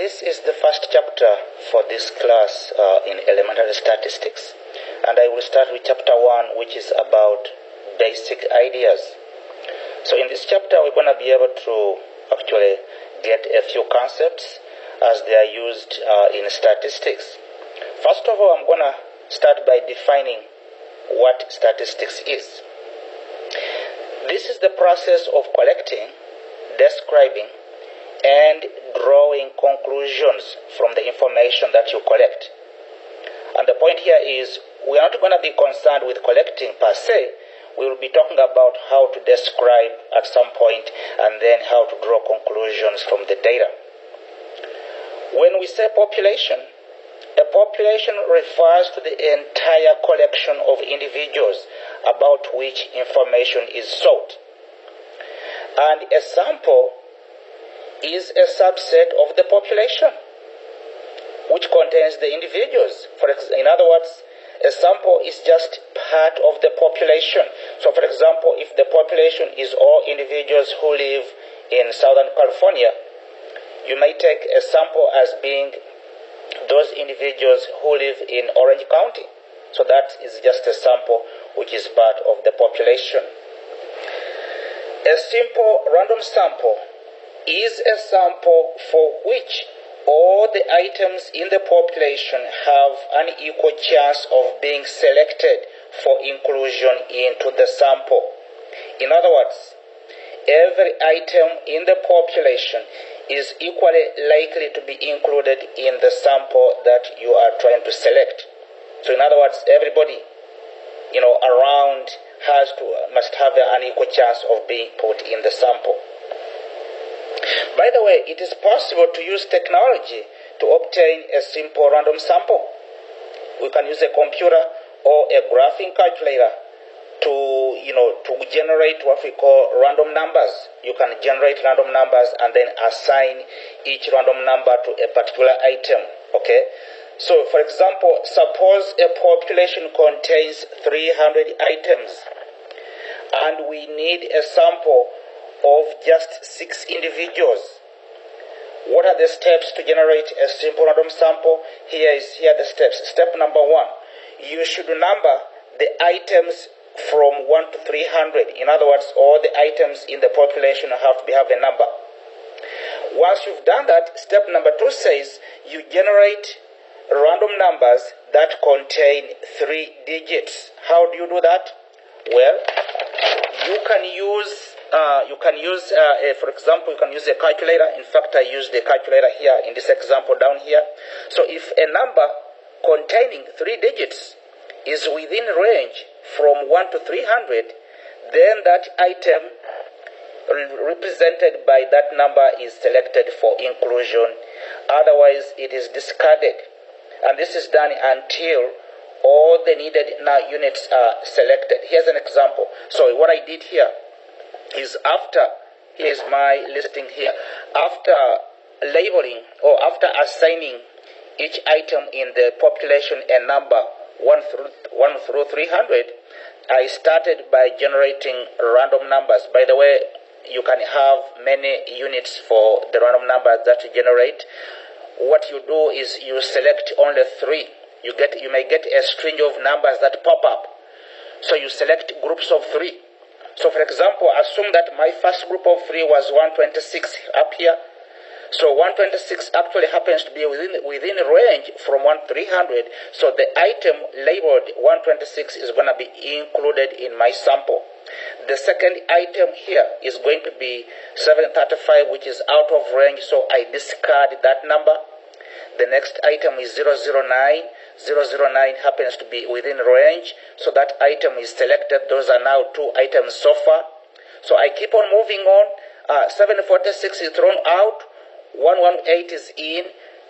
This is the first chapter for this class in elementary statistics, and I will start with chapter 1, which is about basic ideas. So in this chapter, we're going to be able to actually get a few concepts as they are used in statistics. First of all, I'm going to start by defining what statistics is. This is the process of collecting, describing, and drawing conclusions from the information that you collect. And the point here is we are not going to be concerned with collecting per se. We will be talking about how to describe at some point and then how to draw conclusions from the data. When we say population, a population refers to the entire collection of individuals about which information is sought. And a sample is a subset of the population, which contains the individuals. In other words, a sample is just part of the population. So, for example, if the population is all individuals who live in Southern California, you may take a sample as being those individuals who live in Orange County. So that is just a sample which is part of the population. A simple random sample is a sample for which all the items in the population have an equal chance of being selected for inclusion into the sample. In other words, every item in the population is equally likely to be included in the sample that you are trying to select. So in other words, everybody around must have an equal chance of being put in the sample. By the way, it is possible to use technology to obtain a simple random sample. We can use a computer or a graphing calculator to generate what we call random numbers. You can generate random numbers and then assign each random number to a particular item. Okay? So, for example, suppose a population contains 300 items and we need a sample of just 6 individuals. What are the steps to generate a simple random sample? Here are the steps. Step number 1, you should number the items from 1 to 300. In other words, all the items in the population have a number. Once you've done that, step number 2 says you generate random numbers that contain 3 digits. How do you do that? Well, you can use for example, you can use a calculator. In fact, I used the calculator here in this example down here. So if a number containing 3 digits is within range from 1 to 300, then that item represented by that number is selected for inclusion. Otherwise, it is discarded. And this is done until all the needed units are selected. Here's an example. So what I did here is here's my listing here. After labeling or after assigning each item in the population a number 1 through 300, I started by generating random numbers. By the way, you can have many units for the random numbers that you generate. What you do is you select only 3. You may get a string of numbers that pop up. So you select groups of 3. So for example, assume that my first group of 3 was 126 up here. So 126 actually happens to be within range from 1 to 300. So the item labeled 126 is going to be included in my sample. The second item here is going to be 735, which is out of range, so I discard that number. The next item is 009. 009 happens to be within range, so that item is selected. Those are now 2 items so far. So I keep on moving on. 746 is thrown out. 118 is in.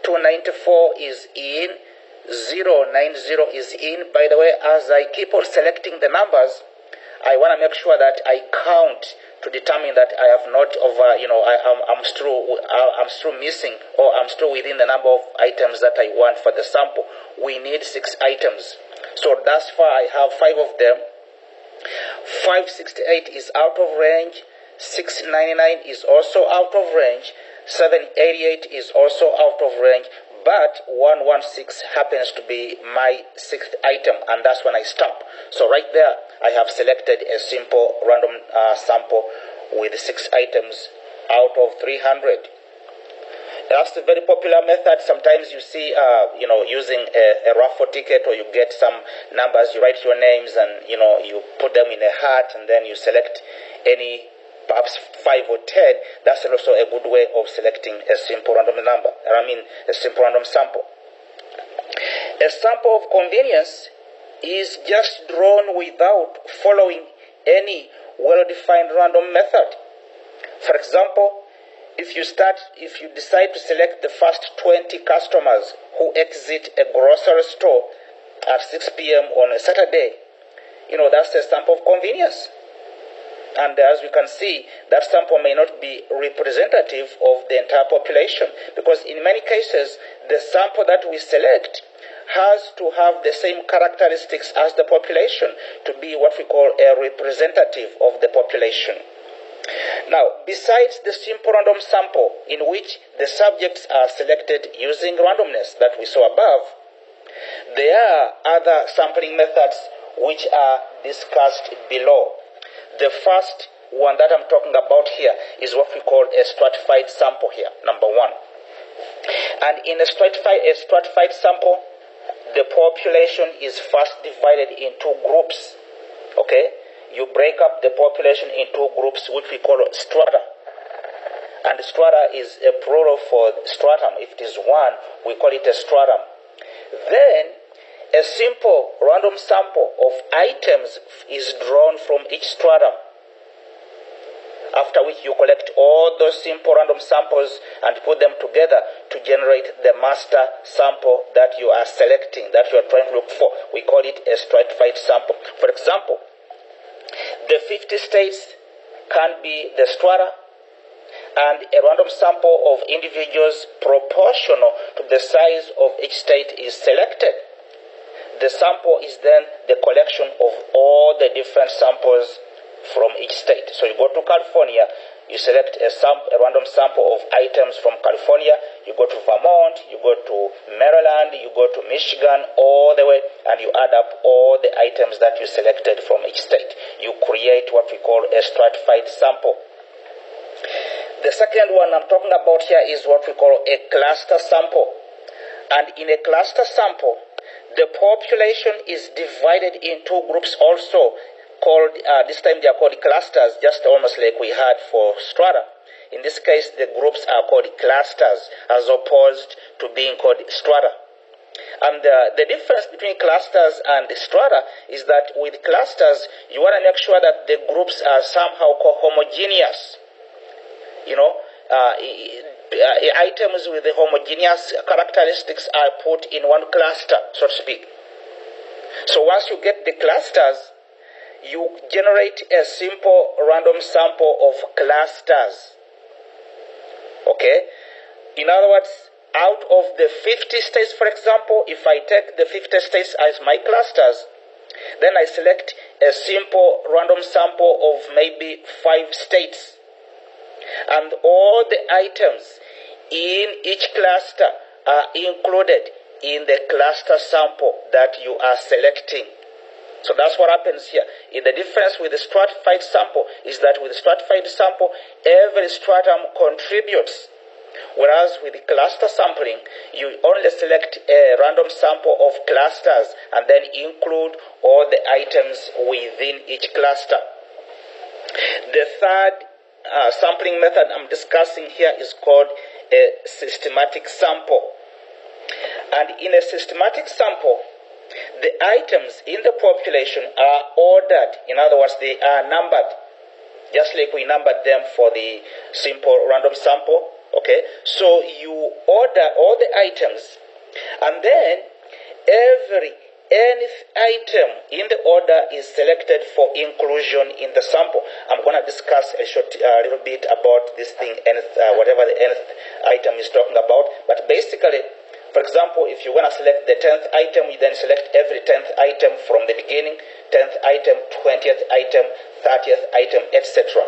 294 is in. 090 is in. By the way, as I keep on selecting the numbers, I want to make sure that I count to determine that I have not I'm still missing, or I'm still within the number of items that I want for the sample. We need 6 items. So thus far I have 5 of them. 568 is out of range. 699 is also out of range. 788 is also out of range, but 116 happens to be my sixth item, and that's when I stop. So right there, I have selected a simple random sample with 6 items out of 300. That's a very popular method. Sometimes you see, using a raffle ticket, or you get some numbers, you write your names, and, you put them in a hat, and then you select any, perhaps 5 or 10. That's also a good way of selecting a simple random number. A simple random sample. A sample of convenience is just drawn without following any well-defined random method. For example, if you decide to select the first 20 customers who exit a grocery store at 6 p.m. on a Saturday, that's a sample of convenience. And as we can see, that sample may not be representative of the entire population, because in many cases, the sample that we select has to have the same characteristics as the population to be what we call a representative of the population. Now, besides the simple random sample in which the subjects are selected using randomness that we saw above, there are other sampling methods which are discussed below. The first one that I'm talking about here is what we call a stratified sample here, number 1. And in a stratified sample, the population is first divided into groups. Okay? You break up the population into groups which we call strata. And strata is a plural for stratum. If it is 1, we call it a stratum. Then, a simple random sample of items is drawn from each stratum, after which you collect all those simple random samples and put them together to generate the master sample that you are selecting, that you are trying to look for. We call it a stratified sample. For example, the 50 states can be the strata, and a random sample of individuals proportional to the size of each state is selected. The sample is then the collection of all the different samples from each state. So you go to California, you select a random sample of items from California, you go to Vermont, you go to Maryland, you go to Michigan, all the way, and you add up all the items that you selected from each state. You create what we call a stratified sample. The second one I'm talking about here is what we call a cluster sample. And in a cluster sample, the population is divided into groups also, called, this time they are called clusters, just almost like we had for strata. In this case, the groups are called clusters, as opposed to being called strata. And the difference between clusters and strata is that with clusters, you want to make sure that the groups are somehow homogeneous. Items with the homogeneous characteristics are put in one cluster, so to speak. So once you get the clusters, you generate a simple random sample of clusters. Okay? In other words, out of the 50 states, for example, if I take the 50 states as my clusters, then I select a simple random sample of maybe 5 states. And all the items in each cluster are included in the cluster sample that you are selecting. So that's what happens here. The difference with the stratified sample is that with the stratified sample, every stratum contributes. Whereas with the cluster sampling, you only select a random sample of clusters and then include all the items within each cluster. The third sampling method I'm discussing here is called a systematic sample. And in a systematic sample, the items in the population are ordered. In other words, they are numbered, just like we numbered them for the simple random sample. Okay, so you order all the items, and then every nth item in the order is selected for inclusion in the sample. I'm going to discuss a little bit about this thing, whatever the nth item is talking about. But basically, for example, if you want to select the 10th item, you then select every 10th item from the beginning, 10th item, 20th item, 30th item, etc.